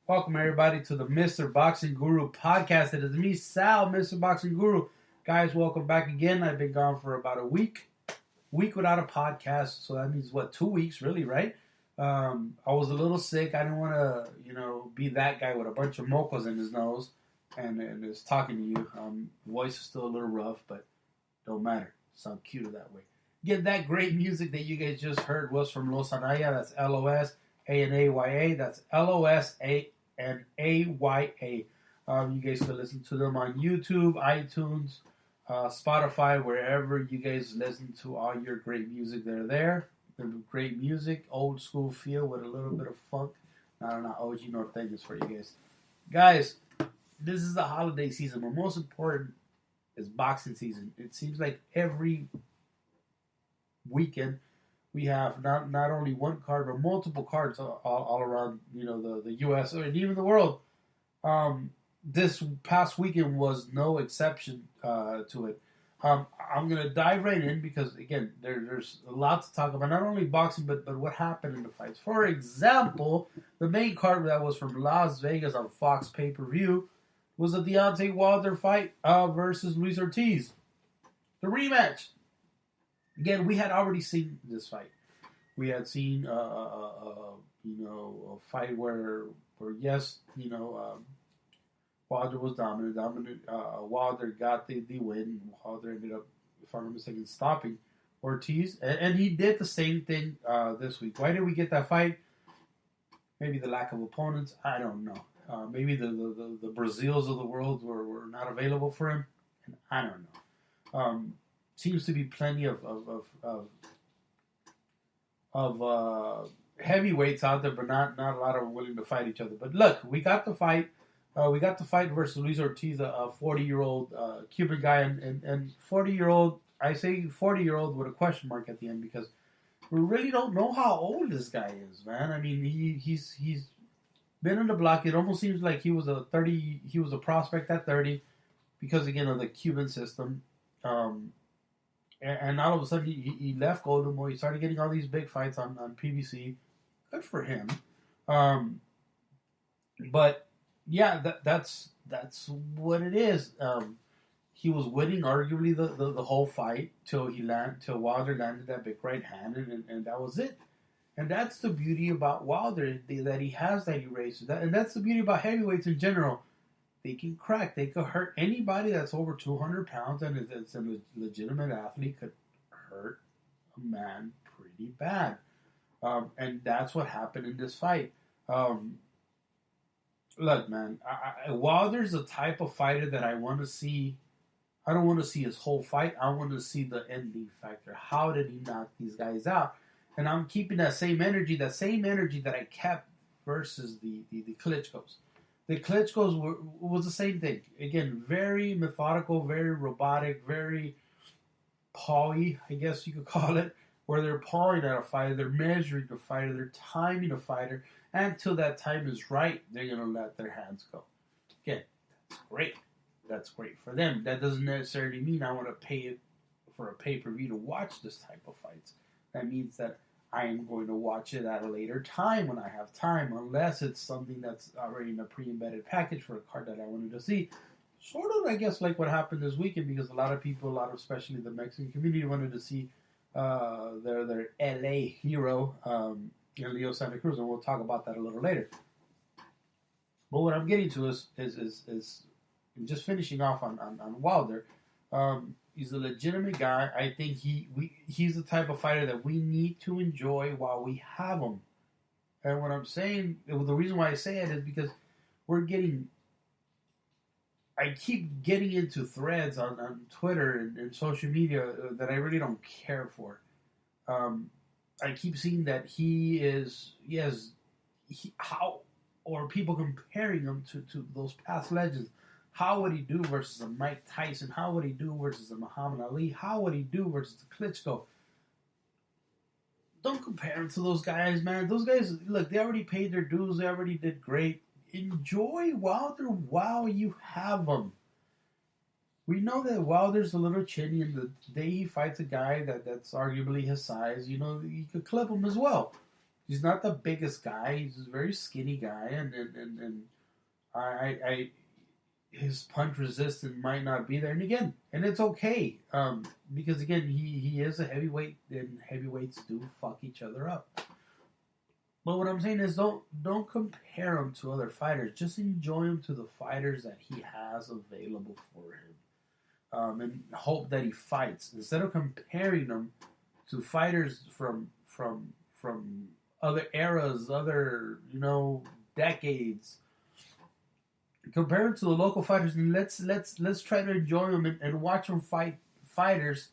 Welcome everybody to the Mr. Boxing Guru podcast. It is me, Sal, Mr. Boxing Guru. Guys, welcome back again. I've been gone for about a week without a podcast. So that means 2 weeks, really, right? I was a little sick. I didn't want to, be that guy with a bunch of mocos in his nose and is talking to you. Voice is still a little rough, but don't matter. Sound cuter that way. Get that great music that you guys just heard was from Los Anaya. That's Losanaya. That's Losanaya. You guys can listen to them on YouTube, iTunes, Spotify, wherever you guys listen to all your great music. They're there. They're great music, old school feel with a little bit of funk. Not OG norteños for you guys. Guys, this is the holiday season, but most important is boxing season. It seems like every weekend we have not only one card but multiple cards all around the U.S. and even the world. This past weekend was no exception to it. I'm gonna dive right in because again there's a lot to talk about, not only boxing but what happened in the fights. For example, the main card that was from Las Vegas on Fox pay-per-view was the Deontay Wilder fight versus Luis Ortiz, the rematch. Again, we had already seen this fight. We had seen a fight where yes, Wilder was dominant. Wilder got the win. Wilder ended up, if I'm not mistaken, stopping Ortiz, and he did the same thing this week. Why did we get that fight? Maybe the lack of opponents. I don't know. Maybe the Brazils of the world were not available for him, and I don't know. Seems to be plenty of heavyweights out there, but not a lot of them willing to fight each other. But look, we got the fight. We got the fight versus Luis Ortiz, a 40-year-old Cuban guy, and 40-year-old. I say 40-year-old with a question mark at the end because we really don't know how old this guy is, man. I mean, he's been on the block. It almost seems like he was a prospect at 30 because again of the Cuban system. And all of a sudden, he left Golden. He started getting all these big fights on PBC. Good for him. But yeah, that's what it is. He was winning arguably the whole fight till Wilder landed that big right hand, and that was it. And that's the beauty about Wilder, that he has that eraser. And that's the beauty about heavyweights in general. They can crack. They could hurt anybody that's over 200 pounds, and it's a legitimate athlete could hurt a man pretty bad. And that's what happened in this fight. Look, man, Wilder's the type of fighter that I want to see. I don't want to see his whole fight. I want to see the ending factor. How did he knock these guys out? And I'm keeping that same energy that I kept versus the Klitschko's. The Klitschko's was the same thing. Again, very methodical, very robotic, very pawy, I guess you could call it, where they're pawing at a fighter, they're measuring the fighter, they're timing a fighter, and until that time is right, they're going to let their hands go. Again, that's great. That's great for them. That doesn't necessarily mean I want to pay for a pay-per-view to watch this type of fights. That means that I am going to watch it at a later time when I have time, unless it's something that's already in a pre-embedded package for a card that I wanted to see. Sort of, I guess, like what happened this weekend, because a lot of people, especially the Mexican community, wanted to see their LA hero, Leo Santa Cruz, and we'll talk about that a little later. But what I'm getting to is just finishing off on Wilder. He's a legitimate guy. I think he's the type of fighter that we need to enjoy while we have him. And what I'm saying, the reason why I say it is because I keep getting into threads on Twitter and social media that I really don't care for. I keep seeing that people comparing him to those past legends. How would he do versus a Mike Tyson? How would he do versus a Muhammad Ali? How would he do versus a Klitschko? Don't compare him to those guys, man. Those guys, look, they already paid their dues. They already did great. Enjoy Wilder while you have him. We know that Wilder's a little chinny, and the day he fights a guy that's arguably his size, you could clip him as well. He's not the biggest guy. He's a very skinny guy, and I his punch resistance might not be there. And it's okay, because again, he is a heavyweight, and heavyweights do fuck each other up. But what I'm saying is, don't compare him to other fighters. Just enjoy him to the fighters that he has available for him, and hope that he fights instead of comparing him to fighters from other eras, other decades. Compare him to the local fighters, and let's try to enjoy them and watch them fight fighters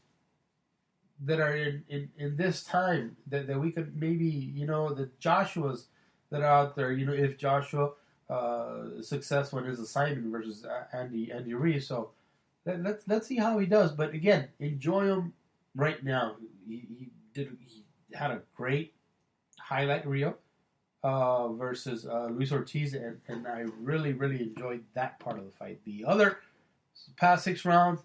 that are in this time that we could maybe the Joshuas that are out there. If Joshua is successful in his assignment versus Andy Ruiz, so let's see how he does. But again, enjoy him right now. He had a great highlight reel versus Luis Ortiz, and I really enjoyed that part of the fight. The other past 6 rounds,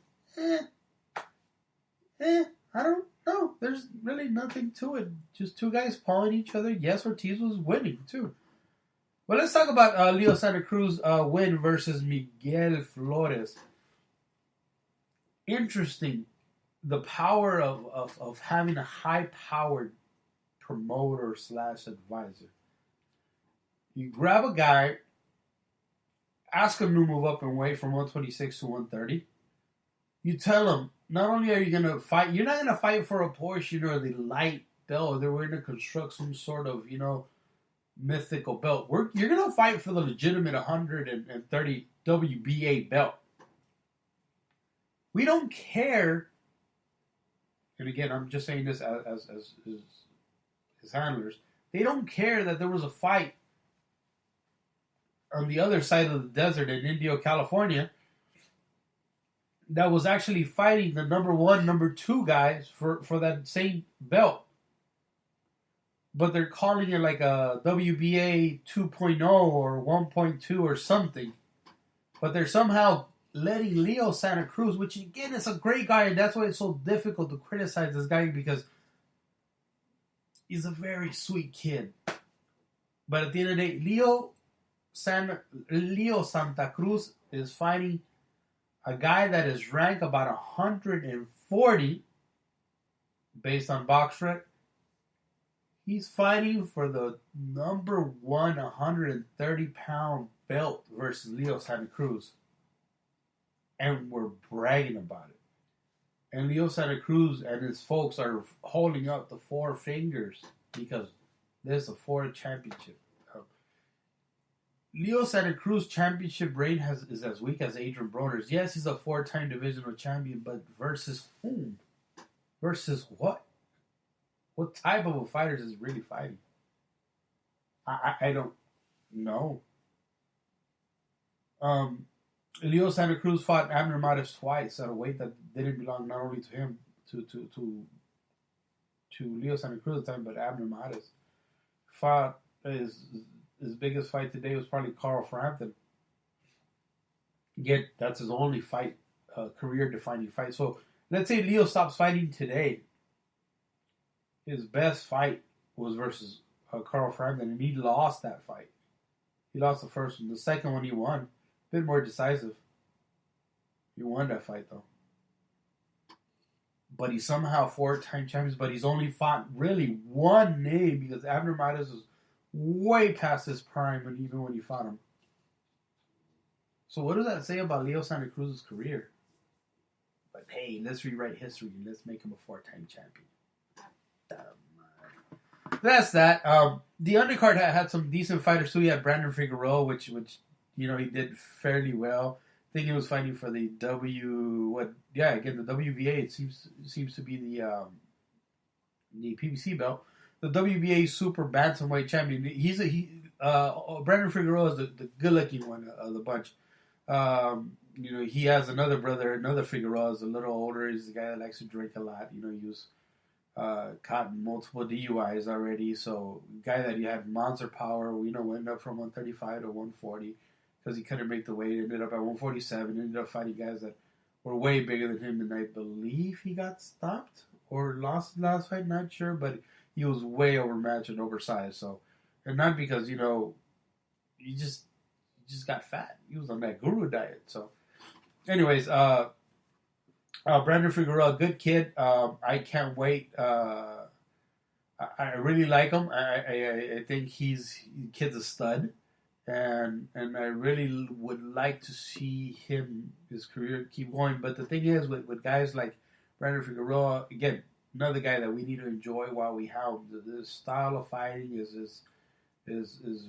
I don't know. There's really nothing to it. Just two guys pawing each other. Yes, Ortiz was winning too. But let's talk about Leo Santa Cruz win versus Miguel Flores. Interesting, the power of having a high-powered promoter / advisor. You grab a guy, ask him to move up in weight from 126 to 130. You tell him, not only are you going to fight, you're not going to fight for a portion or the light belt. We're going to construct some sort of, mythical belt. You're going to fight for the legitimate 130 WBA belt. We don't care, and again, I'm just saying this as his handlers, they don't care that there was a fight on the other side of the desert in Indio, California, that was actually fighting the number 1, number 2 guys for that same belt. But they're calling it like a WBA 2.0 or 1.2 or something. But they're somehow letting Leo Santa Cruz, which again is a great guy, and that's why it's so difficult to criticize this guy, because he's a very sweet kid. But at the end of the day, Leo Santa Cruz is fighting a guy that is ranked about 140 based on BoxRec. He's fighting for the number 1 130-pound belt versus Leo Santa Cruz. And we're bragging about it. And Leo Santa Cruz and his folks are holding up the 4 fingers because there's a 4th championship. Leo Santa Cruz championship reign is as weak as Adrian Broner's. Yes, he's a 4-time divisional champion, but versus whom? Versus what? What type of a fighter is really fighting? I don't know. Leo Santa Cruz fought Abner Mares twice at a weight that didn't belong not only to him, to Leo Santa Cruz at the time, but Abner Mares fought his biggest fight today was probably Carl Frampton. Yet that's his only fight, career-defining fight. So let's say Leo stops fighting today. His best fight was versus Carl Frampton, and he lost that fight. He lost the first one. The second one he won. A bit more decisive. He won that fight, though. But he's somehow 4-time champion, but he's only fought really one name because Abner Mares was way past his prime even when he fought him. So what does that say about Leo Santa Cruz's career? But hey, let's rewrite history and let's make him a 4-time champion. That's that. The undercard had some decent fighters too. He had Brandon Figueroa, which he did fairly well. I think he was fighting for the the WBA. It seems to be the PBC belt. The WBA Super Bantamweight champion. Brandon Figueroa is the good-looking one of the bunch. He has another brother, another Figueroa, is a little older. He's the guy that likes to drink a lot. He was caught in multiple DUIs already. So, guy that he had monster power. Went up from 135 to 140 because he couldn't make the weight. Ended up at 147. Ended up fighting guys that were way bigger than him. And I believe he got stopped or lost the last fight. Not sure, but he was way overmatched and oversized. So, and not because he just got fat. He was on that guru diet. So, anyways, Brandon Figueroa, good kid. I can't wait. I really like him. I think kid's a stud, and I really would like to see his career keep going. But the thing is, with guys like Brandon Figueroa, again, another guy that we need to enjoy while we have this style of fighting is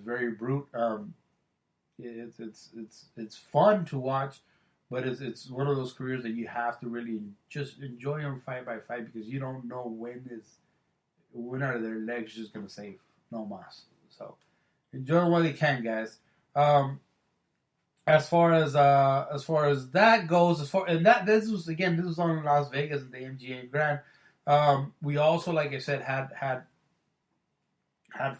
very brute. It's fun to watch, but it's one of those careers that you have to really just enjoy them fight by fight because you don't know when are their legs just gonna say no mas. So enjoy them while you can, guys. As far as that goes, this was on in Las Vegas in the MGM Grand. We also, like I said, had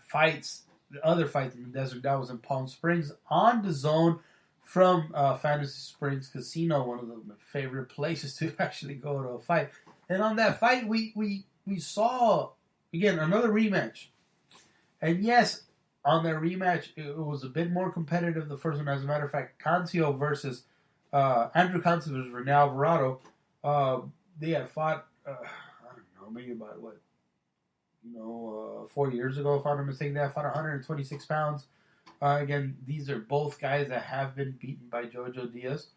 fights, other fights in the desert. That was in Palm Springs on the zone from Fantasy Springs Casino, one of my favorite places to actually go to a fight. And on that fight, we saw again another rematch. And yes, on that rematch, it was a bit more competitive. The first one, as a matter of fact, Cancio versus Andrew Cancio versus Rene Alvarado. They had fought. I don't know, maybe about 4 years ago, if I'm not mistaken. They had fought 126 pounds. Again, these are both guys that have been beaten by Jojo Diaz.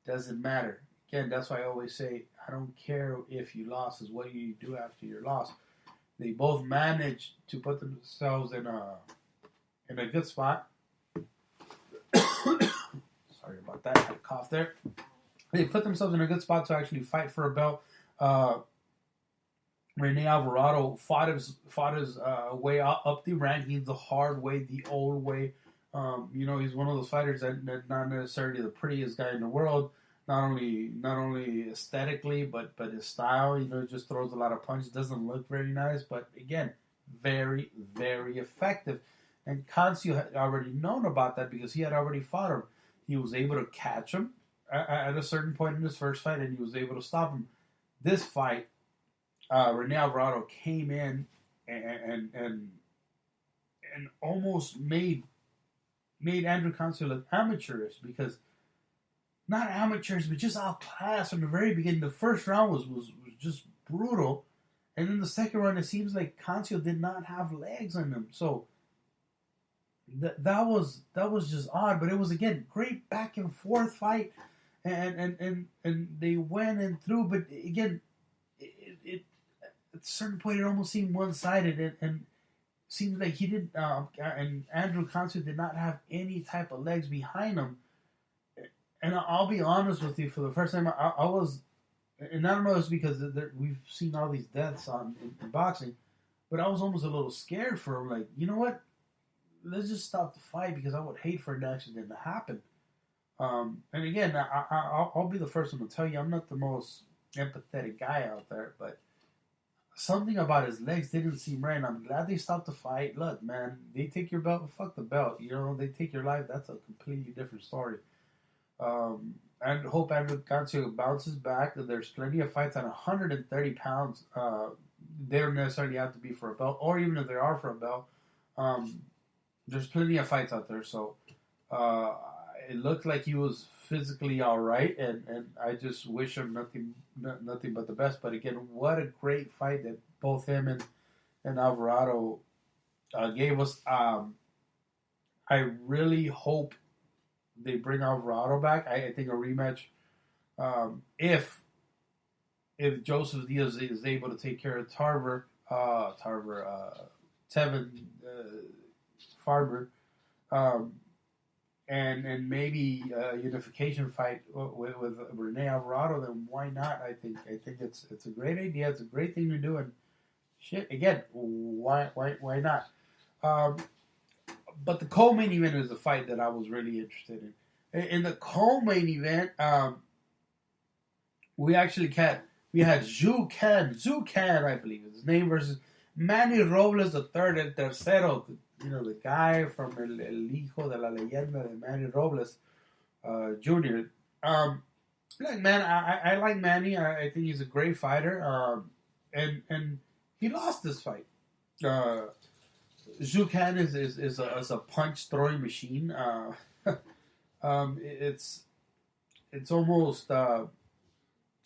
Doesn't matter. Again, that's why I always say, I don't care if you lost, is what you do after your loss. They both managed to put themselves in a good spot. Sorry about that. I had a cough there. They put themselves in a good spot to actually fight for a belt. Rene Alvarado fought his way up the rankings the hard way, the old way. He's one of those fighters that not necessarily the prettiest guy in the world. Not only aesthetically, but his style. Just throws a lot of punches. Doesn't look very nice, but again, very, very effective. And Cancio had already known about that because he had already fought him. He was able to catch him at a certain point in his first fight, and he was able to stop him. This fight, Rene Alvarado came in and almost made Andrew Cancio look amateurish, because not amateurs, but just outclassed from the very beginning. The first round was just brutal, and then the second round, it seems like Cancio did not have legs on him. So that was just odd. But it was, again, great back and forth fight, and they went and through. But again, it at a certain point, it almost seemed one-sided, and seemed like he did. And Andrew Cancio did not have any type of legs behind him. And I'll be honest with you, for the first time, I was, and I don't know if it's because we've seen all these deaths in boxing, but I was almost a little scared for him. Like, you know what? Let's just stop the fight, because I would hate for an accident to happen. And again, I'll be the first one to tell you, I'm not the most empathetic guy out there, but something about his legs didn't seem right, and I'm glad they stopped the fight. Look, man, they take your belt, fuck the belt. They take your life, that's a completely different story. And hope Andrew Cancio bounces back. There's plenty of fights at 130 pounds. They don't necessarily have to be for a belt, or even if they are for a belt. There's plenty of fights out there. So it looked like he was physically all right, and I just wish him nothing but the best. But again, what a great fight that both him and Alvarado gave us. I really hope they bring Alvarado back. I think a rematch, if Joseph Diaz is able to take care of Tevin Farber, and maybe a unification fight with Rene Alvarado, then why not? I think it's a great idea. It's a great thing to do, and shit, again, why not? But the co-main event is a fight that I was really interested in. In the co-main event, we had Zhu Can, I believe is his name, versus Manny Robles III, el tercero, the guy from el hijo de la leyenda de Manny Robles Jr. Look, man, I like Manny. I think he's a great fighter, and he lost this fight. Zucan is a punch throwing machine. It's almost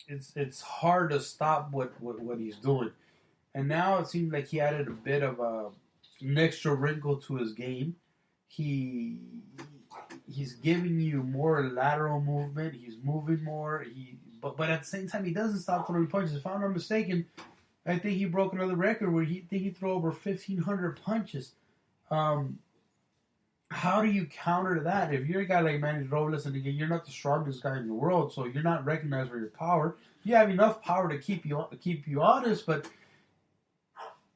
it's hard to stop what he's doing. And now it seems like he added a bit of an extra wrinkle to his game. He he's giving you more lateral movement. He's moving more. But at the same time he doesn't stop throwing punches. If I'm not mistaken, I think he broke another record where he threw over 1,500 punches. Um, how do you counter that? If you're a guy like Manny Robles, and again, you're not the strongest guy in the world, so you're not recognized for your power. You have enough power to keep you honest, but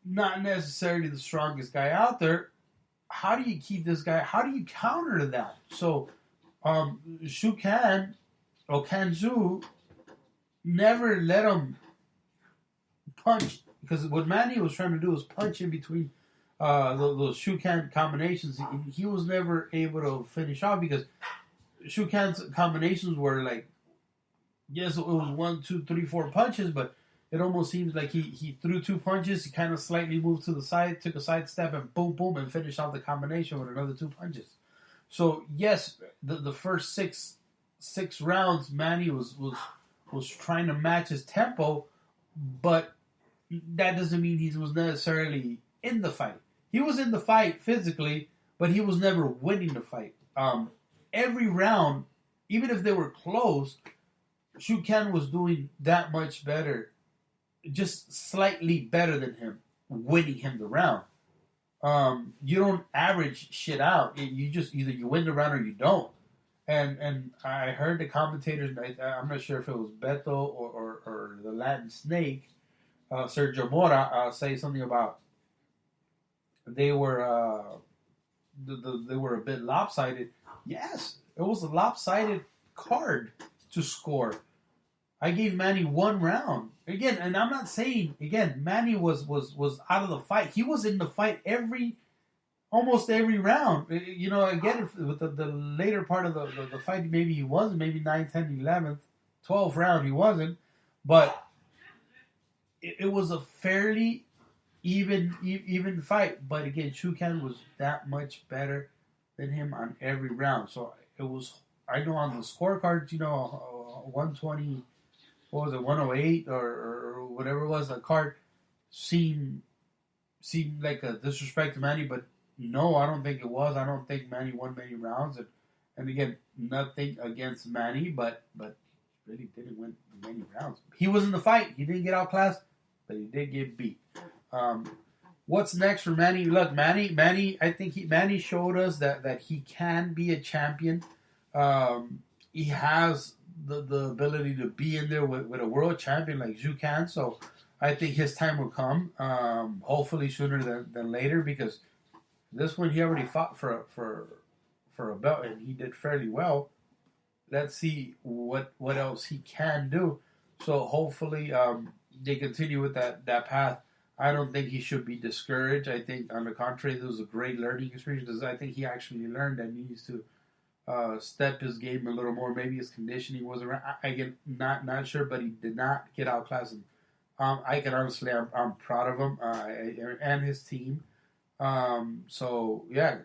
not necessarily the strongest guy out there. How do you keep this guy? How do you counter that? So, Shukan or Kanzu never let him punch, because what Manny was trying to do was punch in between those Shukan combinations. He was never able to finish off because Shukan's combinations were like, yes, it was 1, 2, 3, 4 punches, but it almost seems like he threw 2 punches, he kind of slightly moved to the side, took a side step, and boom, boom, and finished off the combination with another 2 punches. So yes, the first six rounds, Manny was trying to match his tempo, but that doesn't mean he was necessarily in the fight. He was in the fight physically, but he was never winning the fight. Every round, even if they were close, Shukan was doing that much better, just slightly better than him, winning him the round. You don't average shit out. You just either you win the round or you don't. And I heard the commentators, I'm not sure if it was Beto or the Latin Snake, Sergio Mora, say something about they were they were a bit lopsided. Yes, it was a lopsided card to score. I gave Manny 1 round again, and I'm not saying again Manny was out of the fight. He was in the fight almost every round. You know, again with the later part of the fight, maybe he wasn't. Maybe 9, 10, 11th, 12th round he wasn't, but it was a fairly even fight. But again, Shukan was that much better than him on every round. So it was. I know on the scorecards, 120. What was it, 108 or whatever it was, the card seemed like a disrespect to Manny, but no, I don't think it was. I don't think Manny won many rounds, and again, nothing against Manny, but really didn't win many rounds. He was in the fight. He didn't get outclassed, but he did get beat. What's next for Manny? Look, Manny. I think Manny showed us that he can be a champion. He has the ability to be in there with a world champion like Zhu can. So I think his time will come. Hopefully sooner than later, because this one he already fought for a belt and he did fairly well. Let's see what else he can do. So hopefully they continue with that path. I don't think he should be discouraged. I think on the contrary, this was a great learning experience, because I think he actually learned that he needs to step his game a little more. Maybe his conditioning wasn't right. Again, not sure, but he did not get outclassed. I can honestly, I'm proud of him and his team. So yeah,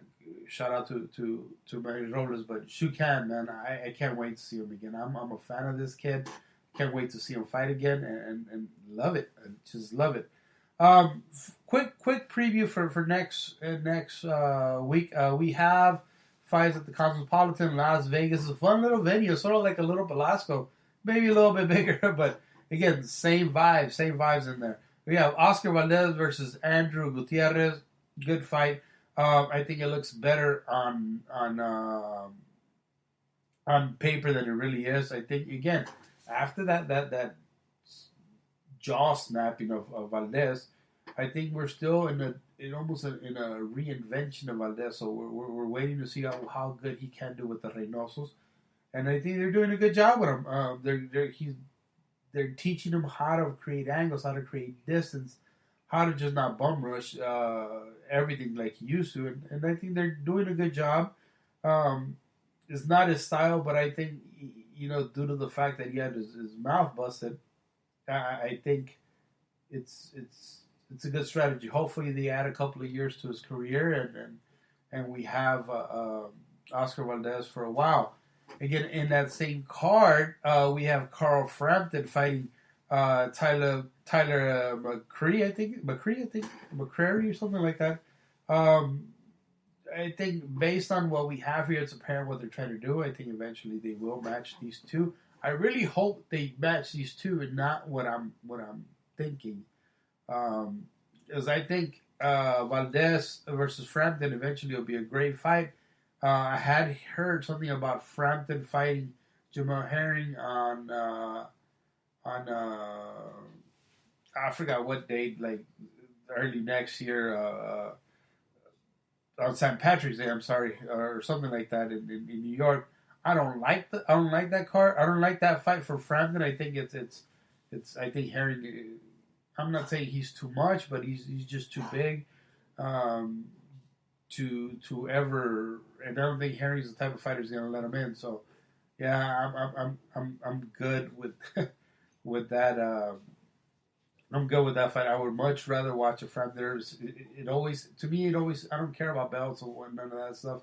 shout out to Manny Robles, but Shukan, man, I can't wait to see him again. I'm a fan of this kid. Can't wait to see him fight again and love it. I just love it. Quick preview for next week. We have fights at the Cosmopolitan, Las Vegas. It's a fun little venue, sort of like a little Velasco, maybe a little bit bigger, but again, same vibes in there. We have Oscar Valdez versus Andrew Gutierrez. Good fight. I think it looks better on paper than it really is. I think again, after that jaw snapping of Valdez, I think we're still in a reinvention of Valdez. So we're waiting to see how good he can do with the Reynosos, and I think they're doing a good job with him. They're teaching him how to create angles, how to create distance, how to just not bum rush everything like he used to, and I think they're doing a good job. It's not his style, but I think due to the fact that he had his mouth busted, I think it's it's a good strategy. Hopefully, they add a couple of years to his career, and we have Oscar Valdez for a while. Again, in that same card, we have Carl Frampton fighting Tyler McCreary or something like that. I think based on what we have here, it's apparent what they're trying to do. I think eventually they will match these two. I really hope they match these two, and not what I'm thinking, because I think Valdez versus Frampton eventually will be a great fight. I had heard something about Frampton fighting Jamal Herring on I forgot what date, like early next year, on St. Patrick's Day. I'm sorry, or something like that in New York. I don't like that card. I don't like that fight for Frampton. I think it's I think Herring. I'm not saying he's too much, but he's just too big to ever. And I don't think Herring's the type of fighter who's going to let him in. So yeah, I'm good with with that. I'm good with that fight. I would much rather watch a Frampton. It always, to me, I don't care about belts or none of that stuff,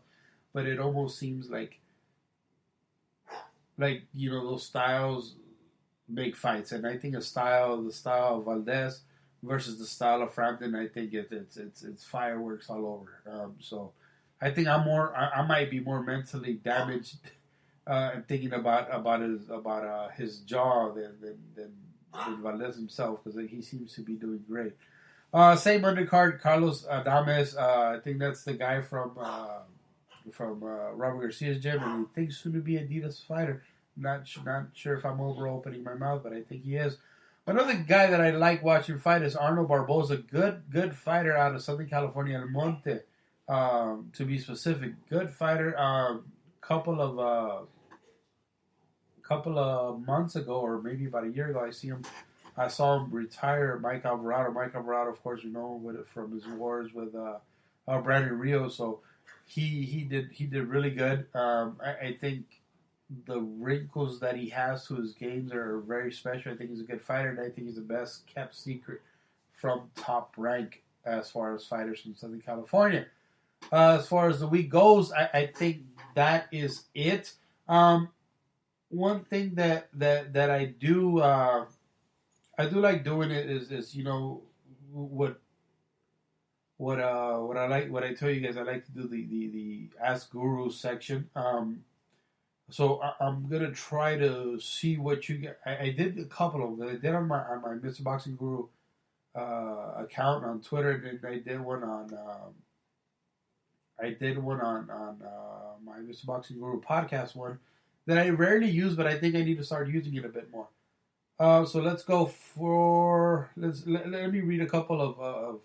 but it almost seems like those styles make fights, and I think the style of Valdez versus the style of Frampton, I think it's fireworks all over. So I think I might be more mentally damaged thinking about his jaw than Valdez himself, because he seems to be doing great. Same undercard, Carlos Adames. I think that's the guy from Robert Garcia's gym, and he thinks soon to be Adidas fighter. Not sure if I'm over opening my mouth, but I think he is. Another guy that I like watching fight is Arnold Barboza. Good fighter out of Southern California, El Monte, to be specific. Good fighter. Couple of months ago, or maybe about a year ago, I saw him retire Mike Alvarado. Mike Alvarado, of course, from his wars with Brandon Rio. So he did really good. I think the wrinkles that he has to his games are very special. I think he's a good fighter, and I think he's the best kept secret from Top Rank as far as fighters from Southern California. As far as the week goes, I think that is it. One thing that I do like doing it is what I tell you guys, I like to do the Ask Guru section. So I'm gonna try to see what you get. I did a couple of them. I did on my Mr. Boxing Guru account on Twitter, and I did one on my Mr. Boxing Guru podcast one that I rarely use, but I think I need to start using it a bit more. So let's go for let me read a couple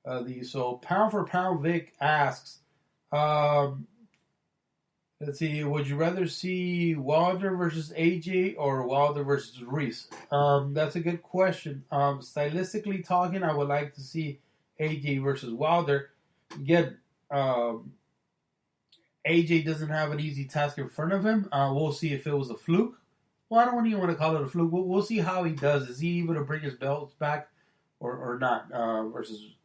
of these. So Pound for Pound Vic asks. Let's see. Would you rather see Wilder versus AJ or Wilder versus Reese? That's a good question. Stylistically talking, I would like to see AJ versus Wilder. Again, AJ doesn't have an easy task in front of him. We'll see if it was a fluke. Well, I don't even want to call it a fluke. We'll see how he does. Is he able to bring his belts back or not? Versus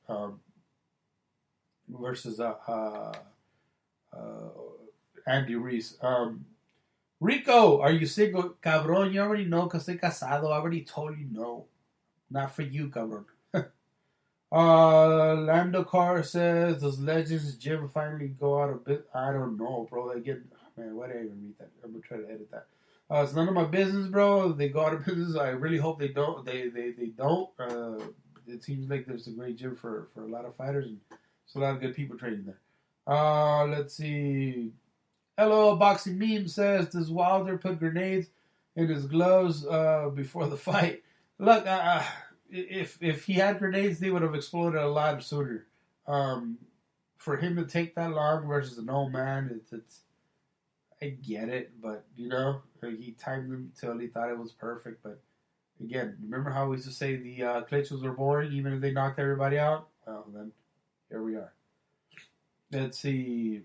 Andy Reese. Rico, are you single? Cabron, you already know because estoy casado. I already told you no. Not for you, cabron. Lando Carr says, does Legends Gym finally go out a bit? I don't know, bro. Again, man, why did I even read that? I'm going to try to edit that. It's none of my business, bro. They go out of business. I really hope they don't. They don't. It seems like there's a great gym for a lot of fighters, and there's a lot of good people training there. Let's see. Hello, Boxing Meme says, does Wilder put grenades in his gloves before the fight? Look, if he had grenades, they would have exploded a lot sooner. For him to take that long versus an old man, it's I get it, but he timed them till he thought it was perfect. But again, remember how we used to say the Klitschos were boring, even if they knocked everybody out? Well, then here we are. Let's see.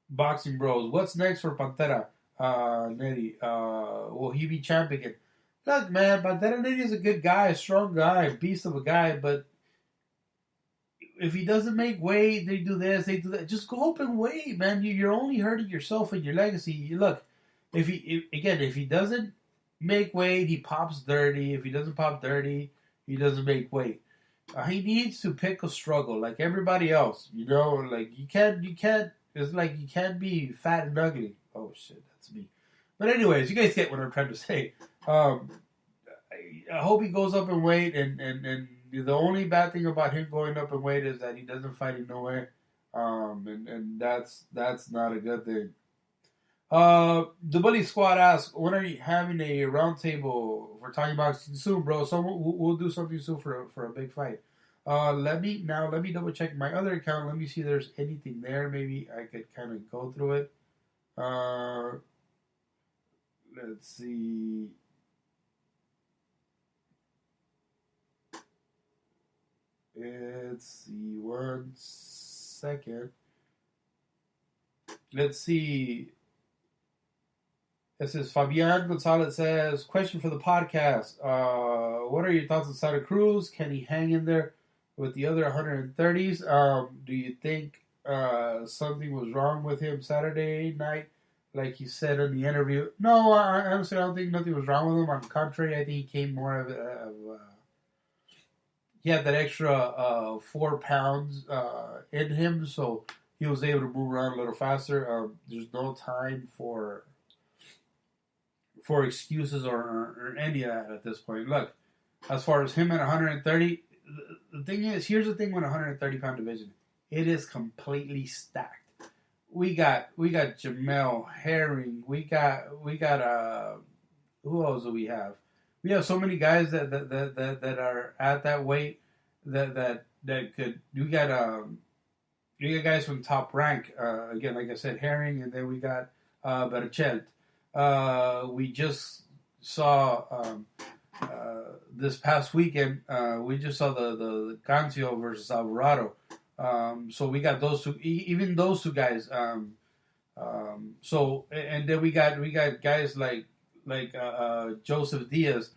Boxing Bros. What's next for Pantera? Neri. Will he be champ again? Look, man, Banderas is a good guy, a strong guy, a beast of a guy, but if he doesn't make weight, they do this, they do that. Just go up and wait, man. You're only hurting yourself and your legacy. Look, if he doesn't make weight, he pops dirty. If he doesn't pop dirty, he doesn't make weight. He needs to pick a struggle like everybody else. Like you can't. It's like you can't be fat and ugly. Oh shit, that's me. But anyways, you guys get what I'm trying to say. I hope he goes up in weight, and the only bad thing about him going up in weight is that he doesn't fight in nowhere, and that's not a good thing. The Bully Squad asks, when are you having a roundtable for talking boxing soon, bro? So we'll do something soon for a big fight. Let me double check my other account. Let me see if there's anything there. Maybe I could kind of go through it. Let's see. Let's see. 1 second. Let's see. This is Fabian Gonzalez says, question for the podcast. What are your thoughts on Santa Cruz? Can he hang in there with the other 130s? Do you think something was wrong with him Saturday night, like he said in the interview? No, I honestly don't think nothing was wrong with him. On the contrary, I think he came more of he had that extra 4 pounds in him, so he was able to move around a little faster. There's no time for excuses or any of that at this point. Look, as far as him at 130, the thing is, here's the thing with 130 pound division, it is completely stacked. We got Jamel Herring. We got who else do we have? We have so many guys that are at that weight that could. We got guys from Top Rank. Again, like I said, Herring, and then we got Berchelt. We just saw this past weekend. We just saw the Cancio versus Alvarado. So we got those two, even those two guys. So and then we got guys like Joseph Diaz.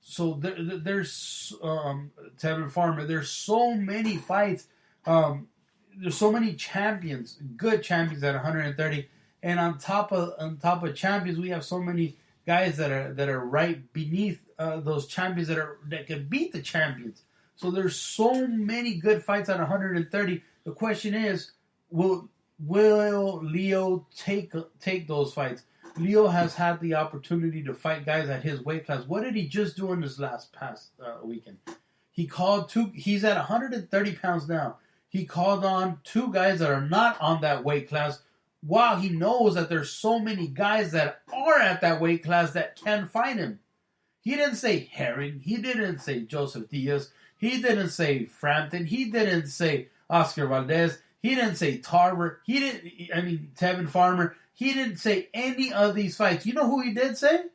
So there's Tevin Farmer. There's so many fights. There's so many champions, good champions at 130. And on top of champions, we have so many guys that are right beneath those champions that can beat the champions. So there's so many good fights at 130. The question is, will Leo take those fights? Leo has had the opportunity to fight guys at his weight class. What did he just do in this past weekend? He called two. He's at 130 pounds now. He called on 2 guys that are not on that weight class, while he knows that there's so many guys that are at that weight class that can fight him. He didn't say Herring. He didn't say Joseph Diaz. He didn't say Frampton. He didn't say Oscar Valdez. He didn't say Tarver. Tevin Farmer. He didn't say any of these fights. You know who he did say?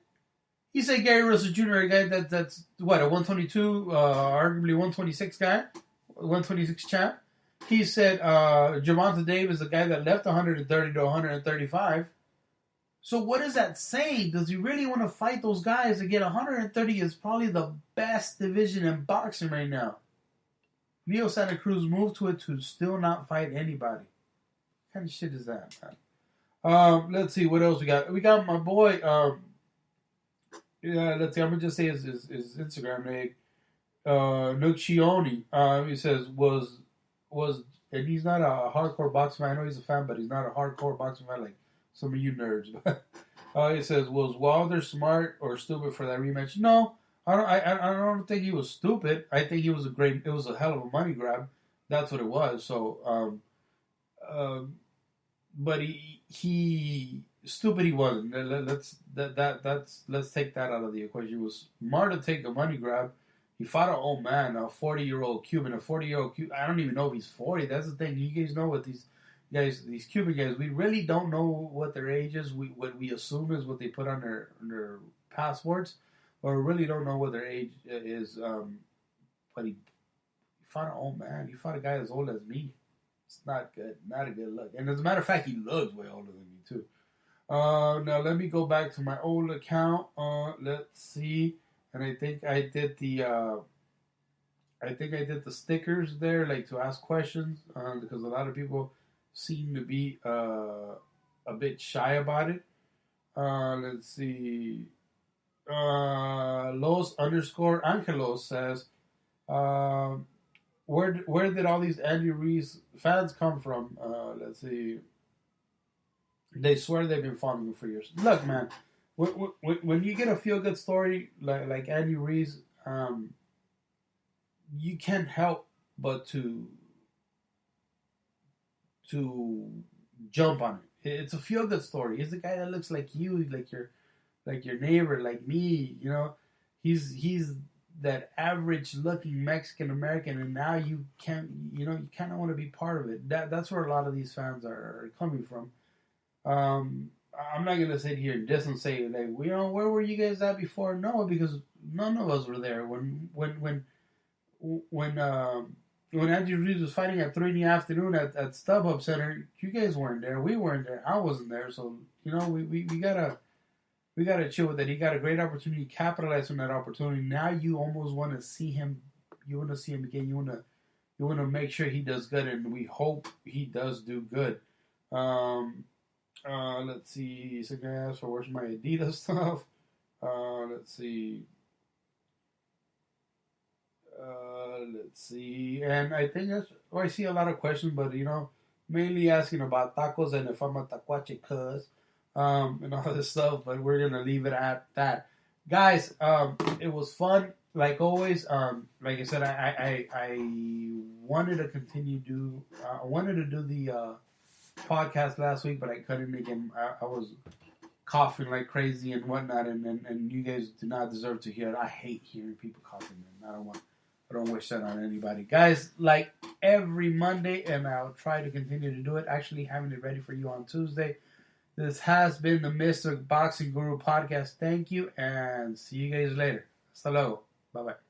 He said Gary Russell Jr., a guy that's what, a 122, arguably 126 guy, 126 champ. He said Gervonta Davis, the guy that left 130 to 135. So what is that saying? Does he really want to fight those guys? Again, 130 is probably the best division in boxing right now. Leo Santa Cruz moved to it to still not fight anybody. What kind of shit is that, man? Let's see, what else we got? We got my boy, let's see, I'm going to just say his Instagram name, Nook Shioni. He says, was, and he's not a hardcore boxing fan. I know he's a fan, but he's not a hardcore boxing fan like some of you nerds. He says, was Wilder smart or stupid for that rematch? No, I don't think he was stupid. I think it was a hell of a money grab. That's what it was. So, but he stupid he wasn't. Let's take that out of the equation. He was smart to take a money grab. He fought an old man, a 40-year-old Cuban, I don't even know if he's 40. That's the thing. You guys know what these Cuban guys, we really don't know what their age is. What we assume is what they put on their passports, or we really don't know what their age is. But he fought an old man. He fought a guy as old as me. It's not good. Not a good look. And as a matter of fact, he looks way older than me, too. Now let me go back to my old account. Let's see, and I think I did the stickers there, like to ask questions, because a lot of people seem to be a bit shy about it. Let's see. Los underscore Angelos says, um, where did all these Andy Reese fans come from? Let's see. They swear they've been following him for years. Look, man, when you get a feel good story like Andy Reese, you can't help but to jump on it. It's a feel good story. He's the guy that looks like you, like your neighbor, like me. You know, he's that average looking Mexican American, and now you can't. You know, you kind of want to be part of it. That's where a lot of these fans are coming from. I'm not gonna sit here and just and say like, you know, where were you guys at before? No, because none of us were there when Andy Reid was fighting at 3 in the afternoon at StubHub Center. You guys weren't there. We weren't there. I wasn't there. So you know, we gotta chill with it. He got a great opportunity, capitalize on that opportunity. Now you almost want to see him. You want to see him again. You want to make sure he does good, and we hope he does do good. Let's see. So I asked for where's my Adidas stuff. Let's see. Let's see. And I think I see a lot of questions, but you know, mainly asking about tacos and if I'm a tacuache cuz, and all this stuff. But we're gonna leave it at that, guys. It was fun, like always. Like I said, I wanted to I wanted to do the podcast last week, but I couldn't again. I was coughing like crazy and whatnot, and you guys do not deserve to hear it. I hate hearing people coughing, and I don't wish that on anybody. Guys, like every Monday, and I'll try to continue to do it, actually having it ready for you on Tuesday. This has been the Mr. Boxing Guru podcast. Thank you, and see you guys later. Hasta luego. Bye-bye.